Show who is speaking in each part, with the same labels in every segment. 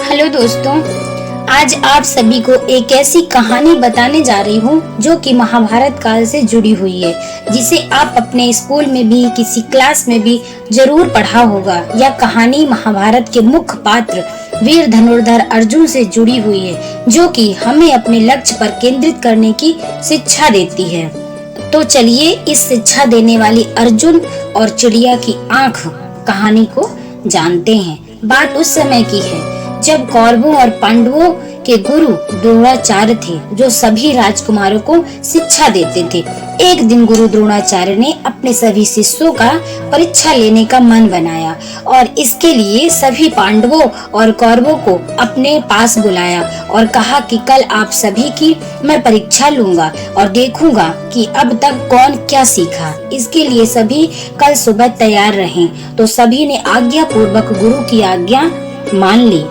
Speaker 1: Hello दोस्तों, आज आप सभी को एक ऐसी कहानी बताने जा रही हूँ जो कि महाभारत काल से जुड़ी हुई है, जिसे आप अपने स्कूल में भी किसी क्लास में भी जरूर पढ़ा होगा। यह कहानी महाभारत के मुख्य पात्र वीर धनुर्धर अर्जुन से जुड़ी हुई है, जो कि हमें अपने लक्ष्य पर केंद्रित करने की शिक्षा देती है। तो चलिए इस शिक्षा देने वाली अर्जुन और चिड़िया की आंख कहानी को जानते हैं। बात उस समय की है जब कौरवों और पांडवों के गुरु द्रोणाचार्य थे, जो सभी राजकुमारों को शिक्षा देते थे। एक दिन गुरु द्रोणाचार्य ने अपने सभी शिष्यों का परीक्षा लेने का मन बनाया और इसके लिए सभी पांडवों और कौरवों को अपने पास बुलाया और कहा कि कल आप सभी की मैं परीक्षा लूंगा और देखूंगा कि अब तक कौन क्या सीखा। इसके लिए सभी कल सुबह तैयार रहें। तो सभी ने आज्ञा पूर्वक गुरु की आज्ञा मान ली।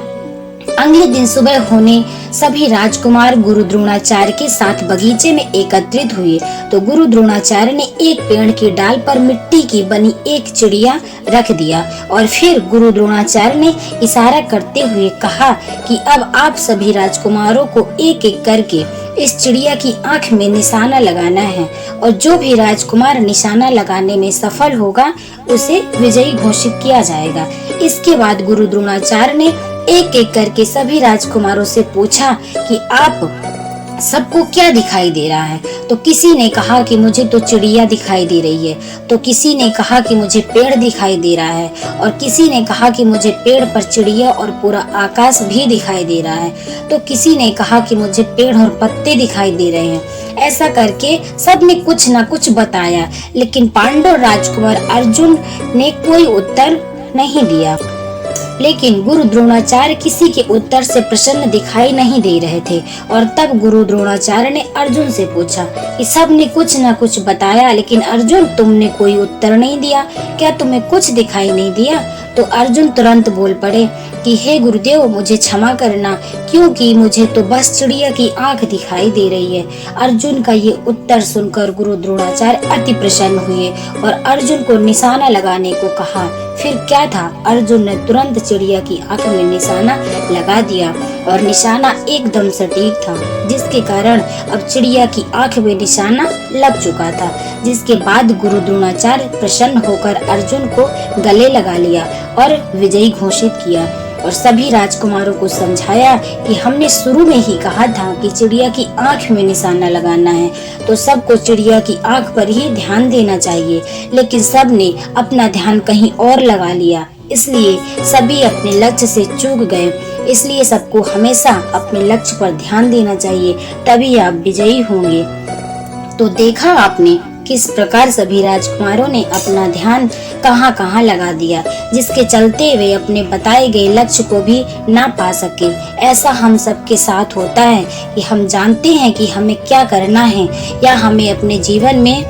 Speaker 1: अगले दिन सुबह होने सभी राजकुमार गुरु द्रोणाचार्य के साथ बगीचे में एकत्रित हुए। तो गुरु द्रोणाचार्य ने एक पेड़ की डाल पर मिट्टी की बनी एक चिड़िया रख दिया और फिर गुरु द्रोणाचार्य ने इशारा करते हुए कहा कि अब आप सभी राजकुमारों को एक एक करके इस चिड़िया की आंख में निशाना लगाना है और जो भी राजकुमार निशाना लगाने में सफल होगा उसे विजयी घोषित किया जाएगा। इसके बाद गुरु द्रोणाचार्य ने एक एक करके सभी राजकुमारों से पूछा कि आप सबको क्या दिखाई दे रहा है। तो किसी ने कहा कि मुझे तो चिड़िया दिखाई दे रही है, तो किसी ने कहा कि मुझे पेड़ दिखाई दे रहा है और किसी ने कहा कि मुझे पेड़ पर चिड़िया और पूरा आकाश भी दिखाई दे रहा है, तो किसी ने कहा कि मुझे पेड़ और पत्ते दिखाई दे रहे हैं। ऐसा करके सब ने कुछ न कुछ बताया, लेकिन पांडव राजकुमार अर्जुन ने कोई उत्तर नहीं दिया। लेकिन गुरु द्रोणाचार्य किसी के उत्तर से प्रसन्न दिखाई नहीं दे रहे थे और तब गुरु द्रोणाचार्य ने अर्जुन से पूछा कि सब ने कुछ न कुछ बताया, लेकिन अर्जुन तुमने कोई उत्तर नहीं दिया, क्या तुम्हें कुछ दिखाई नहीं दिया? तो अर्जुन तुरंत बोल पड़े कि हे गुरुदेव, मुझे क्षमा करना, क्योंकि मुझे तो बस चिड़िया की आंख दिखाई दे रही है। अर्जुन का ये उत्तर सुनकर गुरु द्रोणाचार्य अति प्रसन्न हुए और अर्जुन को निशाना लगाने को कहा। फिर क्या था, अर्जुन ने तुरंत चिड़िया की आंख में निशाना लगा दिया और निशाना एकदम सटीक था, जिसके कारण अब चिड़िया की आंख में निशाना लग चुका था। जिसके बाद गुरु द्रोणाचार्य प्रसन्न होकर अर्जुन को गले लगा लिया और विजयी घोषित किया और सभी राजकुमारों को समझाया कि हमने शुरू में ही कहा था कि चिड़िया की आंख में निशाना लगाना है, तो सबको चिड़िया की आंख पर ही ध्यान देना चाहिए। लेकिन सब ने अपना ध्यान कहीं और लगा लिया, इसलिए सभी अपने लक्ष्य से चूक गए। इसलिए सबको हमेशा अपने लक्ष्य पर ध्यान देना चाहिए, तभी आप विजयी होंगे। तो देखा आपने किस प्रकार सभी राजकुमारों ने अपना ध्यान कहां कहां लगा दिया, जिसके चलते वे अपने बताए गए लक्ष्य को भी ना पा सके। ऐसा हम सबके साथ होता है कि हम जानते हैं कि हमें क्या करना है या हमें अपने जीवन में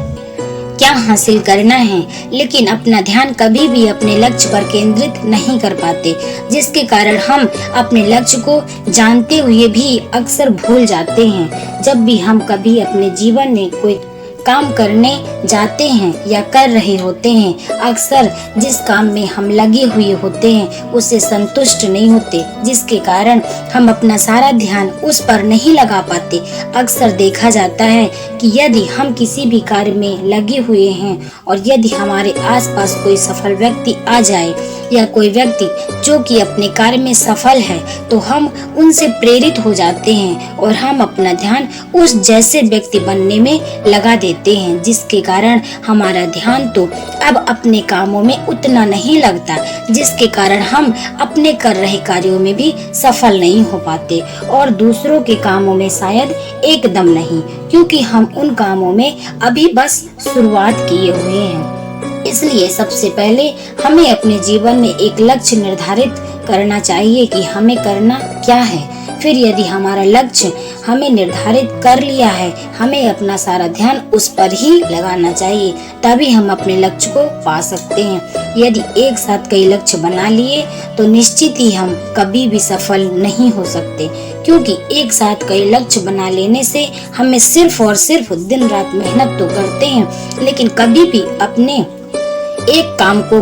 Speaker 1: क्या हासिल करना है, लेकिन अपना ध्यान कभी भी अपने लक्ष्य पर केंद्रित नहीं कर पाते, जिसके कारण हम अपने लक्ष्य को जानते हुए भी अक्सर भूल जाते हैं। जब भी हम कभी अपने जीवन में कोई काम करने जाते हैं या कर रहे होते हैं, अक्सर जिस काम में हम लगे हुए होते हैं उससे संतुष्ट नहीं होते, जिसके कारण हम अपना सारा ध्यान उस पर नहीं लगा पाते। अक्सर देखा जाता है कि यदि हम किसी भी कार्य में लगे हुए हैं और यदि हमारे आसपास कोई सफल व्यक्ति आ जाए या कोई व्यक्ति जो कि अपने कार्य में सफल है, तो हम उनसे प्रेरित हो जाते हैं और हम अपना ध्यान उस जैसे व्यक्ति बनने में लगा देते हैं, जिसके कारण हमारा ध्यान तो अब अपने कामों में उतना नहीं लगता, जिसके कारण हम अपने कर रहे कार्यों में भी सफल नहीं हो पाते और दूसरों के कामों में शायद एकदम नहीं, क्योंकि हम उन कामों में अभी बस शुरुआत किए हुए हैं। इसलिए सबसे पहले हमें अपने जीवन में एक लक्ष्य निर्धारित करना चाहिए कि हमें करना क्या है। फिर यदि हमारा लक्ष्य हमें निर्धारित कर लिया है, हमें अपना सारा ध्यान उस पर ही लगाना चाहिए, तभी हम अपने लक्ष्य को पा सकते हैं। यदि एक साथ कई लक्ष्य बना लिए तो निश्चित ही हम कभी भी सफल नहीं हो सकते, क्योंकि एक साथ कई लक्ष्य बना लेने से हमें सिर्फ और सिर्फ दिन रात मेहनत तो करते हैं, लेकिन कभी भी अपने एक काम को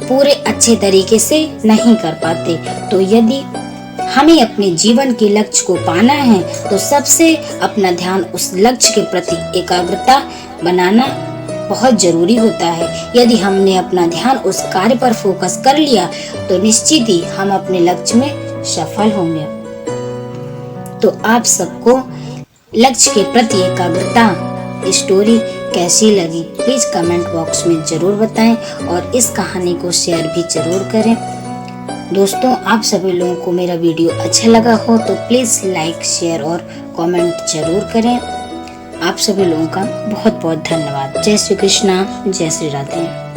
Speaker 1: पूरे अच्छे तरीके से नहीं कर पाते। तो यदि हमें अपने जीवन के लक्ष्य को पाना है तो सबसे अपना ध्यान उस लक्ष्य के प्रति एकाग्रता बनाना बहुत जरूरी होता है। यदि हमने अपना ध्यान उस कार्य पर फोकस कर लिया तो निश्चित ही हम अपने लक्ष्य में सफल होंगे। तो आप सबको लक्ष्य के प्रति एकाग्रता स्टोरी कैसी लगी प्लीज कमेंट बॉक्स में जरूर बताएं और इस कहानी को शेयर भी जरूर करें। दोस्तों, आप सभी लोगों को मेरा वीडियो अच्छा लगा हो तो प्लीज लाइक शेयर और कमेंट जरूर करें। आप सभी लोगों का बहुत बहुत धन्यवाद। जय श्री कृष्णा, जय श्री राधे।